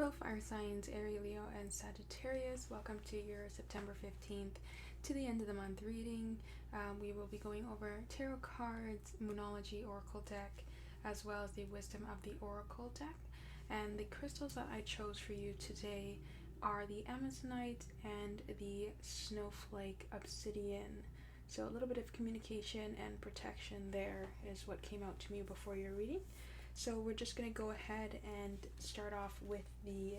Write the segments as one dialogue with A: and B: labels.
A: Hello fire signs, Aries, Leo, and Sagittarius. Welcome to your September 15th to the end of the month reading. We will be going over tarot cards, Moonology Oracle deck, as well as the Wisdom of the Oracle deck. And the crystals that I chose for you today are the Amazonite and the Snowflake Obsidian. So a little bit of communication and protection there is what came out to me before your reading. So we're just going to go ahead and start off with the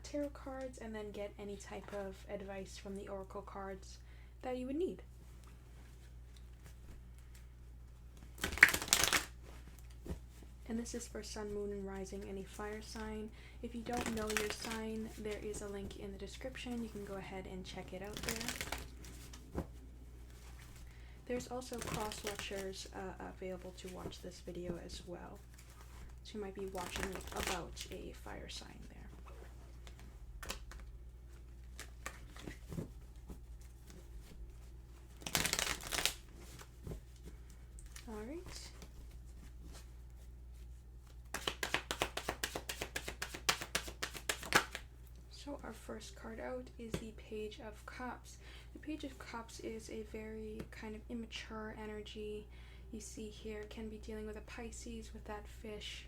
A: tarot cards and then get any type of advice from the oracle cards that you would need. And this is for Sun, Moon, and Rising, any fire sign. If you don't know your sign, there is a link in the description. You can go ahead and check it out there. There's also cross-watchers available to watch this video as well. So you might be watching about a fire sign there. Alright. So our first card out is the Page of Cups. The Page of Cups is a very kind of immature energy. You see here can be dealing with a Pisces with that fish.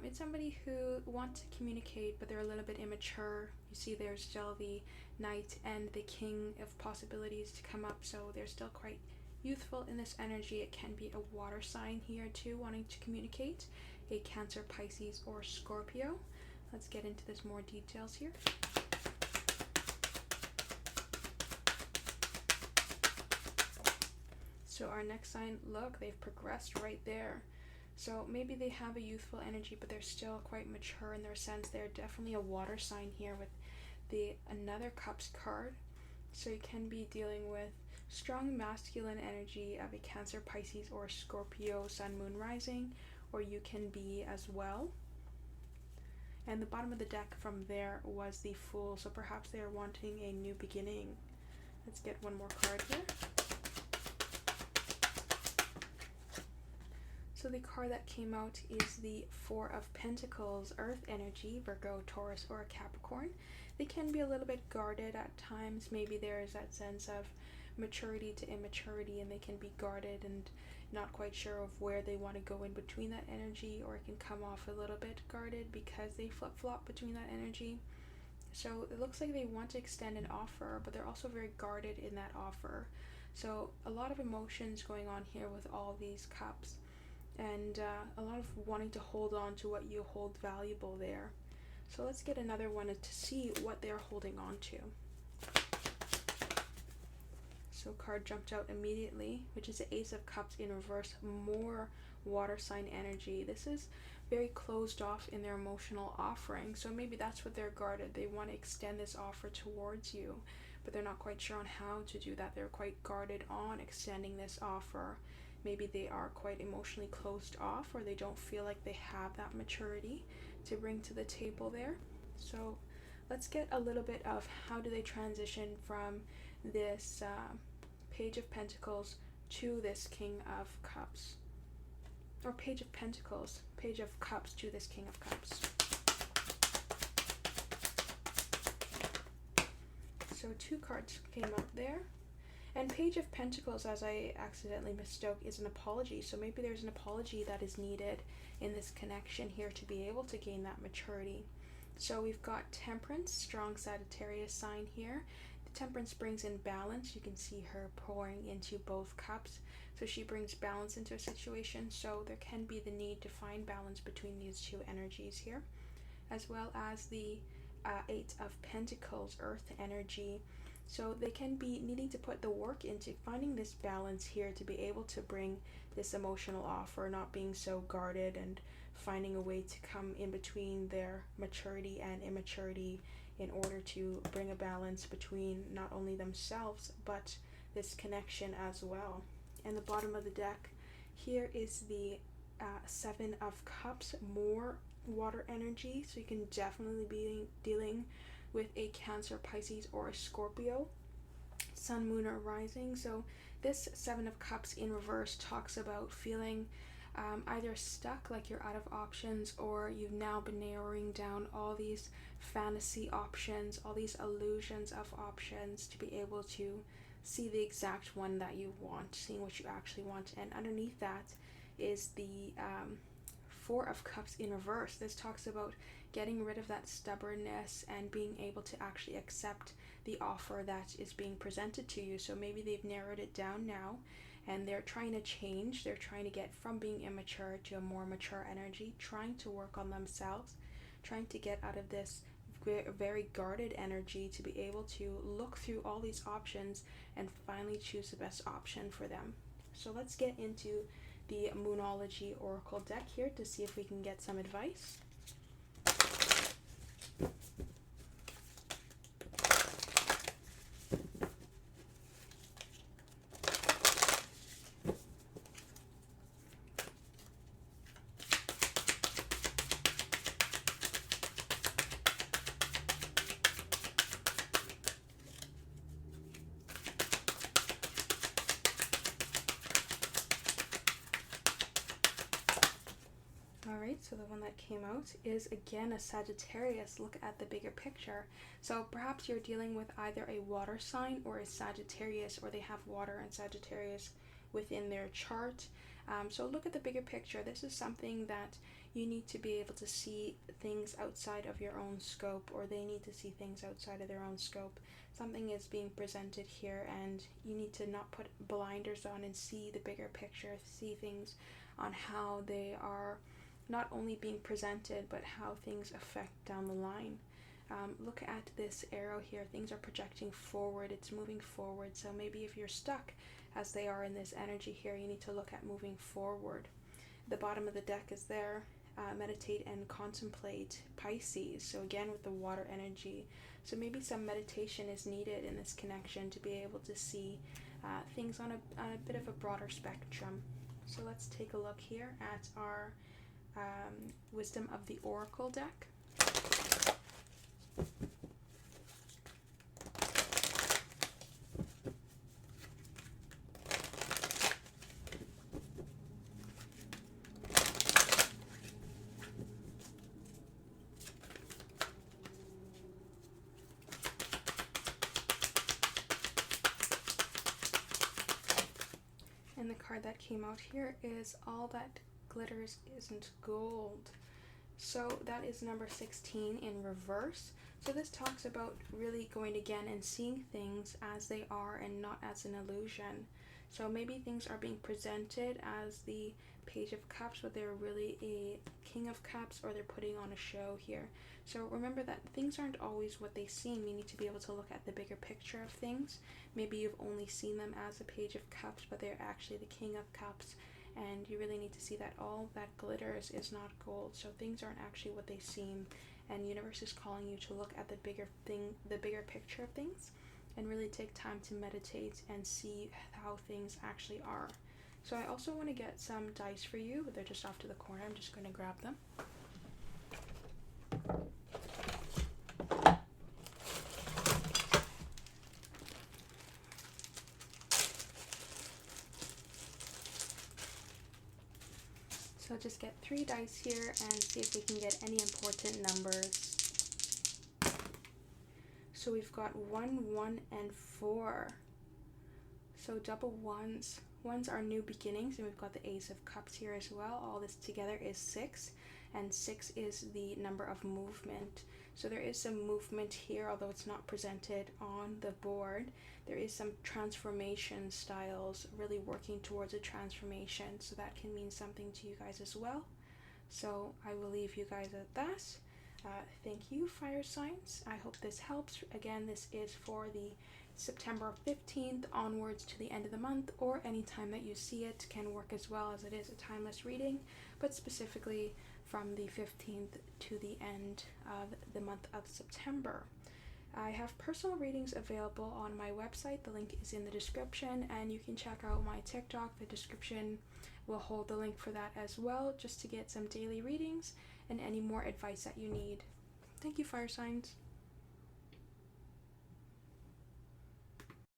A: It's somebody who wants to communicate, but they're a little bit immature. You see there's still the Knight and the King of possibilities to come up, so they're still quite youthful in this energy. It can be a water sign here too, wanting to communicate, a Cancer, Pisces, or Scorpio. Let's get into this more details here. So our next sign, look, they've progressed right there. So maybe they have a youthful energy, but they're still quite mature in their sense. They're definitely a water sign here with another Cups card. So you can be dealing with strong masculine energy of a Cancer, Pisces, or Scorpio, Sun, Moon, Rising, or you can be as well. And the bottom of the deck from there was the Fool, so perhaps they are wanting a new beginning. Let's get one more card here. So the card that came out is the Four of Pentacles, Earth energy, Virgo, Taurus, or a Capricorn. They can be a little bit guarded at times. Maybe there is that sense of maturity to immaturity, and they can be guarded and not quite sure of where they want to go in between that energy, or it can come off a little bit guarded because they flip-flop between that energy. So it looks like they want to extend an offer, but they're also very guarded in that offer. So a lot of emotions going on here with all these cups. And a lot of wanting to hold on to what you hold valuable there. So let's get another one to see what they're holding on to. So card jumped out immediately, which is the Ace of Cups in reverse, more water sign energy. This is very closed off in their emotional offering. So maybe that's what they're guarded. They want to extend this offer towards you, but they're not quite sure on how to do that. They're quite guarded on extending this offer. Maybe they are quite emotionally closed off, or they don't feel like they have that maturity to bring to the table there. So let's get a little bit of how do they transition from this Page of Pentacles to this King of Cups. Or Page of Pentacles, Page of Cups to this King of Cups. So two cards came out there. And Page of Pentacles, as I accidentally mistook, is an apology. So maybe there's an apology that is needed in this connection here to be able to gain that maturity. So we've got Temperance, strong Sagittarius sign here. The Temperance brings in balance. You can see her pouring into both cups. So she brings balance into a situation. So there can be the need to find balance between these two energies here. As well as the Eight of Pentacles, earth energy. So they can be needing to put the work into finding this balance here to be able to bring this emotional offer, not being so guarded, and finding a way to come in between their maturity and immaturity in order to bring a balance between not only themselves but this connection as well. And the bottom of the deck here is the Seven of Cups, more water energy. So you can definitely be dealing with a Cancer, Pisces, or a Scorpio, Sun, Moon, or Rising. So this Seven of Cups in reverse talks about feeling either stuck, like you're out of options, or you've now been narrowing down all these fantasy options, all these illusions of options to be able to see the exact one that you want, seeing what you actually want. And underneath that is the Four of Cups in reverse. This talks about getting rid of that stubbornness and being able to actually accept the offer that is being presented to you. So maybe they've narrowed it down now and they're trying to change. They're trying to get from being immature to a more mature energy, trying to work on themselves, trying to get out of this very guarded energy to be able to look through all these options and finally choose the best option for them. So let's get into the Moonology Oracle deck here to see if we can get some advice. Alright, so the one that came out is again a Sagittarius. Look at the bigger picture. So perhaps you're dealing with either a water sign or a Sagittarius, or they have water and Sagittarius within their chart. So look at the bigger picture. This is something that you need to be able to see things outside of your own scope, or they need to see things outside of their own scope. Something is being presented here and you need to not put blinders on and see the bigger picture, see things on how they are not only being presented, but how things affect down the line. Look at this arrow here. Things are projecting forward. It's moving forward. So maybe if you're stuck, as they are in this energy here, you need to look at moving forward. The bottom of the deck is there. Meditate and contemplate, Pisces. So again with the water energy. So maybe some meditation is needed in this connection to be able to see things on a bit of a broader spectrum. So let's take a look here at our Wisdom of the Oracle deck. And the card that came out here is All That Glitters Isn't Gold. So that is number 16 in reverse. So this talks about really going again and seeing things as they are and not as an illusion. So maybe things are being presented as the Page of Cups, but they're really a King of Cups, or they're putting on a show here. So remember that things aren't always what they seem. You need to be able to look at the bigger picture of things. Maybe you've only seen them as a Page of Cups, but they're actually the King of Cups. And you really need to see that all that glitters is not gold. So things aren't actually what they seem. And universe is calling you to look at the bigger thing, the bigger picture of things, and really take time to meditate and see how things actually are. So I also want to get some dice for you, but they're just off to the corner. I'm just going to grab them. So just get 3 dice here and see if we can get any important numbers. So we've got 1, 1, and 4. So double ones. Ones are new beginnings, and we've got the Ace of Cups here as well. All this together is 6, and 6 is the number of movement. So there is some movement here, although it's not presented on the board. There is some transformation styles, really working towards a transformation. So that can mean something to you guys as well. So I will leave you guys at that. Thank you, fire signs. I hope this helps. Again, this is for the September 15th onwards to the end of the month, or any time that you see it can work as well, as it is a timeless reading, but specifically from the 15th to the end of the month of September. I have personal readings available on my website. The link is in the description, and you can check out my TikTok. The description will hold the link for that as well, just to get some daily readings and any more advice that you need. Thank you, fire signs.